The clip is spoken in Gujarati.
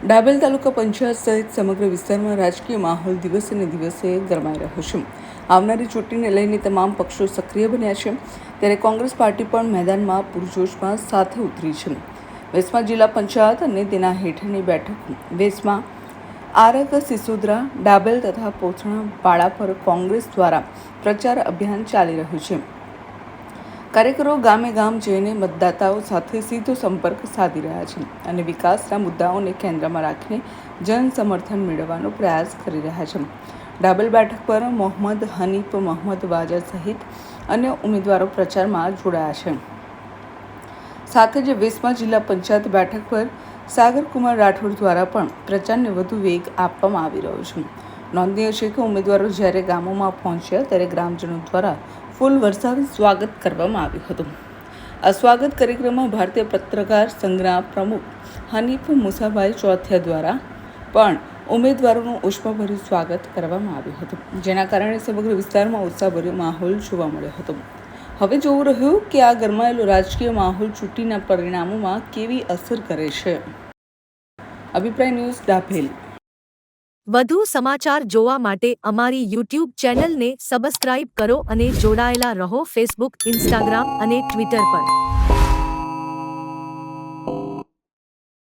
ડાબેલ તાલુકા પંચાયત સહિત સમગ્ર વિસ્તારમાં રાજકીય માહોલ દિવસે ને દિવસે ગરમાઈ રહ્યો છે. આવનારી ચૂંટણીને લઈને તમામ પક્ષો સક્રિય બન્યા છે, ત્યારે કોંગ્રેસ પાર્ટી પણ મેદાનમાં પૂરજોશમાં સાથે ઉતરી છે. વેસમાં જિલ્લા પંચાયત અને તેના હેઠળની બેઠક વેસમાં આરગ, સિસોદરા, ડાબેલ તથા પોથણા પાડા પર કોંગ્રેસ દ્વારા પ્રચાર અભિયાન ચાલી રહ્યું છે. કાર્યકરો ગામે ગામ જઈને મતદાતાઓ સાથે સીધો સંપર્ક સાધી રહ્યા છે અને વિકાસના મુદ્દાઓને કેન્દ્રમાં રાખીને જન સમર્થન મેળવવાનો પ્રયાસ કરી રહ્યા છે. ડાબેલ બેઠક પર મોહમ્મદ હનીફ મોહમ્મદ વાજા સહિત અન્ય ઉમેદવારો પ્રચારમાં જોડાયા છે. સાથે જ વેસમાં જિલ્લા પંચાયત બેઠક પર સાગરકુમાર રાઠોડ દ્વારા પણ પ્રચારને વધુ વેગ આપવામાં આવી રહ્યો છે. નોંધનીય છે કે ઉમેદવારો જ્યારે ગામોમાં પહોંચ્યા ત્યારે ગ્રામજનો દ્વારા ફૂલ વરસાવી સ્વાગત કરવામાં આવ્યું હતું. આ સ્વાગત કાર્યક્રમમાં ભારતીય પત્રકાર સંઘના પ્રમુખ હનીફ મુસાભાઈ ચોથિયા દ્વારા પણ ઉમેદવારોનું ઉષ્માભર્યું સ્વાગત કરવામાં આવ્યું હતું, જેના કારણે સમગ્ર વિસ્તારમાં ઉત્સાહભર્યો માહોલ જોવા મળ્યો હતો. હવે જોવું રહ્યું કે આ ગરમાયેલો રાજકીય માહોલ ચૂંટણીના પરિણામોમાં કેવી અસર કરે છે. અભિપ્રાય ન્યૂઝ ડાભેલ. વધુ સમાચાર જોવા માટે અમારી યુટ્યુબ ચેનલને સબસ્ક્રાઇબ કરો અને જોડાયેલા રહો ફેસબુક, ઇન્સ્ટાગ્રામ અને ટ્વિટર પર.